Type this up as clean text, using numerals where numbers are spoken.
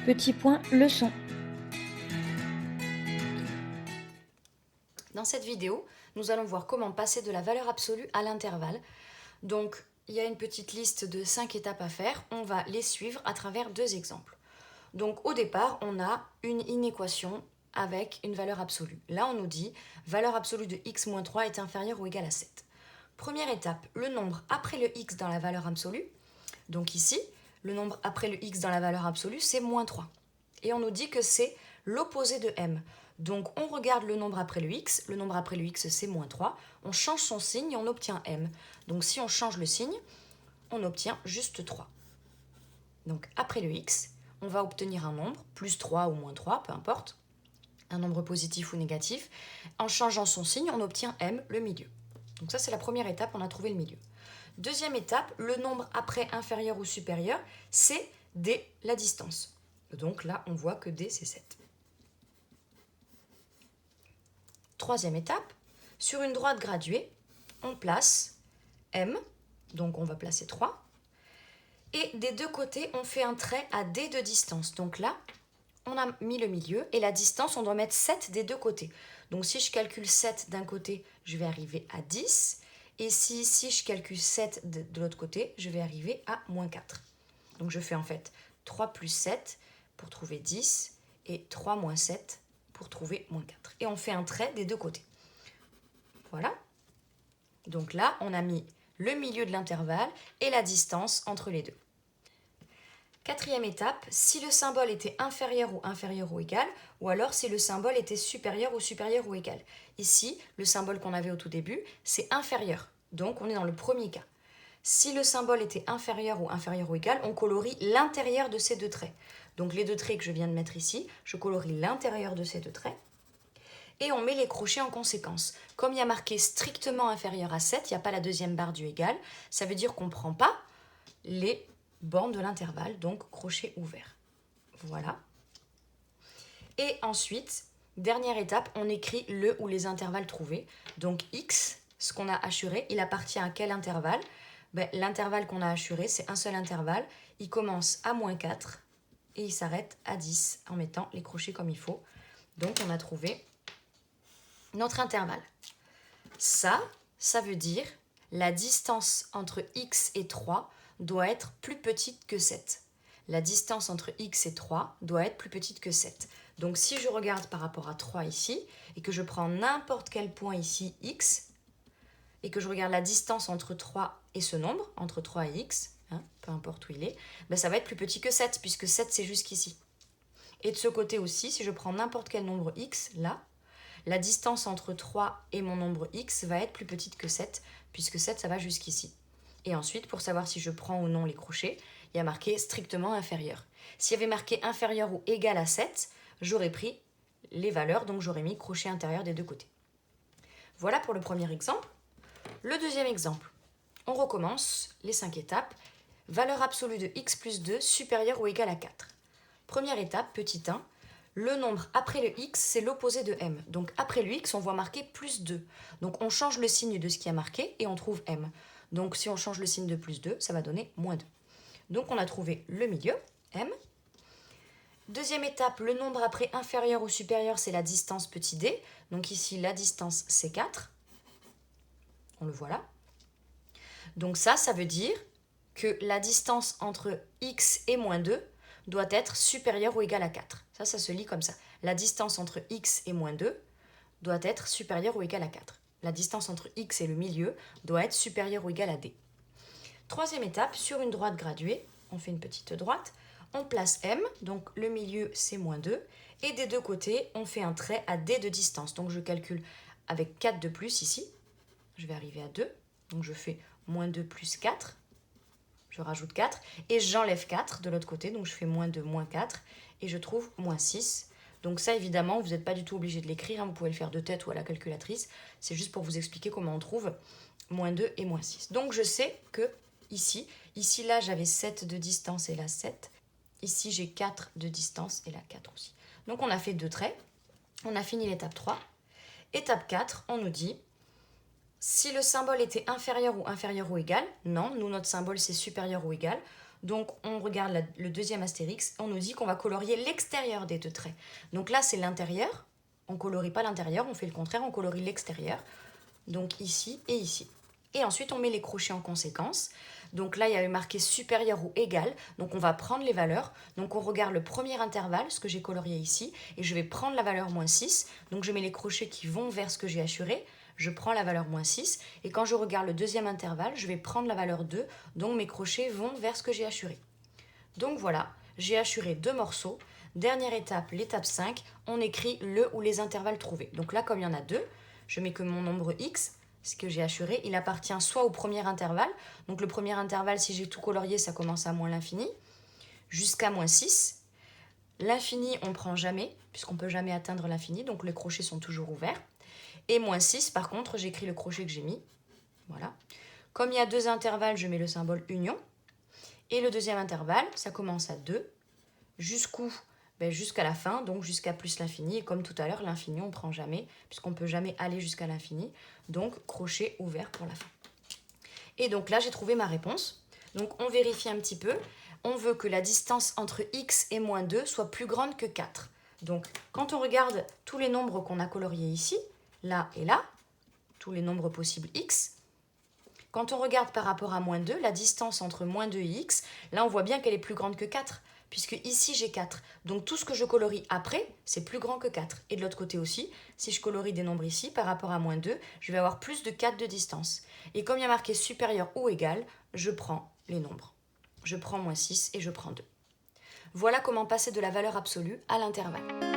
Petit point leçon. Dans cette vidéo, nous allons voir comment passer de la valeur absolue à l'intervalle. Donc, il y a une petite liste de 5 étapes à faire. On va les suivre à travers 2 exemples. Donc, au départ, on a une inéquation avec une valeur absolue. Là, on nous dit valeur absolue de x moins 3 est inférieure ou égale à 7. Première étape, le nombre après le x dans la valeur absolue. Donc ici, le nombre après le x dans la valeur absolue, c'est moins 3. Et on nous dit que c'est l'opposé de m. Donc on regarde le nombre après le x c'est moins 3, on change son signe et on obtient m. Donc si on change le signe, on obtient juste 3. Donc après le x, on va obtenir un nombre, plus 3 ou moins 3, peu importe, un nombre positif ou négatif. En changeant son signe, on obtient m, le milieu. Donc ça c'est la première étape, on a trouvé le milieu. Deuxième étape, le nombre après inférieur ou supérieur, c'est d, la distance. Donc là, on voit que d, c'est 7. Troisième étape, sur une droite graduée, on place m, donc on va placer 3. Et des deux côtés, on fait un trait à d de distance. Donc là, on a mis le milieu et la distance, on doit mettre 7 des deux côtés. Donc si je calcule 7 d'un côté, je vais arriver à 10. Et si ici, je calcule 7 de l'autre côté, je vais arriver à moins 4. Donc je fais en fait 3 plus 7 pour trouver 10 et 3 moins 7 pour trouver moins 4. Et on fait un trait des deux côtés. Voilà. Donc là, on a mis le milieu de l'intervalle et la distance entre les deux. Quatrième étape, si le symbole était inférieur ou égal, ou alors si le symbole était supérieur ou égal. Ici, le symbole qu'on avait au tout début, c'est inférieur. Donc, on est dans le premier cas. Si le symbole était inférieur ou égal, on colorie l'intérieur de ces deux traits. Donc, les deux traits que je viens de mettre ici, je colorie l'intérieur de ces deux traits. Et on met les crochets en conséquence. Comme il y a marqué strictement inférieur à 7, il n'y a pas la deuxième barre du égal, ça veut dire qu'on ne prend pas les bornes de l'intervalle, donc crochet ouvert. Voilà. Et ensuite, dernière étape, on écrit le ou les intervalles trouvés. Donc x, ce qu'on a assuré, il appartient à quel intervalle? L'intervalle qu'on a assuré, c'est un seul intervalle. Il commence à moins 4 et il s'arrête à 10 en mettant les crochets comme il faut. Donc on a trouvé notre intervalle. Ça veut dire la distance entre x et 3 doit être plus petite que 7. La distance entre x et 3 doit être plus petite que 7. Donc si je regarde par rapport à 3 ici, et que je prends n'importe quel point ici, x, et que je regarde la distance entre 3 et ce nombre, entre 3 et x, peu importe où il est, ça va être plus petit que 7, puisque 7 c'est jusqu'ici. Et de ce côté aussi, si je prends n'importe quel nombre x, là, la distance entre 3 et mon nombre x va être plus petite que 7, puisque 7, ça va jusqu'ici. Et ensuite, pour savoir si je prends ou non les crochets, il y a marqué strictement inférieur. S'il y avait marqué inférieur ou égal à 7, j'aurais pris les valeurs, donc j'aurais mis crochet intérieur des deux côtés. Voilà pour le premier exemple. Le deuxième exemple, on recommence les 5 étapes. Valeur absolue de x plus 2 supérieure ou égale à 4. Première étape, petit 1. Le nombre après le x, c'est l'opposé de m. Donc après le x, on voit marquer plus 2. Donc on change le signe de ce qui a marqué et on trouve m. Donc si on change le signe de plus 2, ça va donner moins 2. Donc on a trouvé le milieu, m. Deuxième étape, le nombre après inférieur ou supérieur, c'est la distance petit d. Donc ici, la distance, c'est 4. On le voit là. Donc ça veut dire que la distance entre x et moins 2 doit être supérieure ou égale à 4. Ça se lit comme ça. La distance entre x et moins 2 doit être supérieure ou égale à 4. La distance entre x et le milieu doit être supérieure ou égale à d. Troisième étape, sur une droite graduée, on fait une petite droite, on place m, donc le milieu c'est moins 2, et des deux côtés, on fait un trait à d de distance. Donc je calcule avec 4 de plus ici, je vais arriver à 2, donc je fais moins 2 plus 4, je rajoute 4, et j'enlève 4 de l'autre côté, donc je fais moins 2, moins 4, et je trouve moins 6. Donc ça, évidemment, vous n'êtes pas du tout obligé de l'écrire, vous pouvez le faire de tête ou à la calculatrice, c'est juste pour vous expliquer comment on trouve moins 2 et moins 6. Donc je sais que ici là, j'avais 7 de distance et là 7. Ici, j'ai 4 de distance et là 4 aussi. Donc on a fait 2 traits, on a fini l'étape 3. Étape 4, on nous dit... Si le symbole était inférieur ou égal, non, nous notre symbole c'est supérieur ou égal, Donc on regarde le deuxième astérix, on nous dit qu'on va colorier l'extérieur des deux traits. Donc là c'est l'intérieur, on colorie pas l'intérieur, on fait le contraire, on colorie l'extérieur. Donc ici et ici. Et ensuite on met les crochets en conséquence. Donc là il y a eu marqué supérieur ou égal, donc on va prendre les valeurs. Donc on regarde le premier intervalle, ce que j'ai colorié ici, et je vais prendre la valeur -6. Donc je mets les crochets qui vont vers ce que j'ai hachuré, je prends la valeur -6, et quand je regarde le deuxième intervalle, je vais prendre la valeur 2, donc mes crochets vont vers ce que j'ai hachuré. Donc voilà, j'ai hachuré 2 morceaux. Dernière étape, l'étape 5, on écrit le ou les intervalles trouvés. Donc là, comme il y en a 2, je mets que mon nombre x, ce que j'ai hachuré, il appartient soit au premier intervalle. Donc le premier intervalle, si j'ai tout colorié, ça commence à moins l'infini, jusqu'à -6. L'infini, on ne prend jamais, puisqu'on ne peut jamais atteindre l'infini, donc les crochets sont toujours ouverts. Et -6, par contre, j'écris le crochet que j'ai mis. Voilà. Comme il y a 2 intervalles, je mets le symbole union. Et le deuxième intervalle, ça commence à 2. Jusqu'où? Jusqu'à la fin, donc jusqu'à plus l'infini. Et comme tout à l'heure, l'infini, on ne prend jamais, puisqu'on ne peut jamais aller jusqu'à l'infini. Donc, crochet ouvert pour la fin. Et donc là, j'ai trouvé ma réponse. Donc, on vérifie un petit peu. On veut que la distance entre x et -2 soit plus grande que 4. Donc, quand on regarde tous les nombres qu'on a coloriés ici, là et là, tous les nombres possibles x, quand on regarde par rapport à -2, la distance entre -2 et x, là on voit bien qu'elle est plus grande que 4, puisque ici j'ai 4. Donc tout ce que je colorie après, c'est plus grand que 4. Et de l'autre côté aussi, si je colorie des nombres ici, par rapport à -2, je vais avoir plus de 4 de distance. Et comme il y a marqué supérieur ou égal, je prends les nombres. Je prends -6 et je prends 2. Voilà comment passer de la valeur absolue à l'intervalle.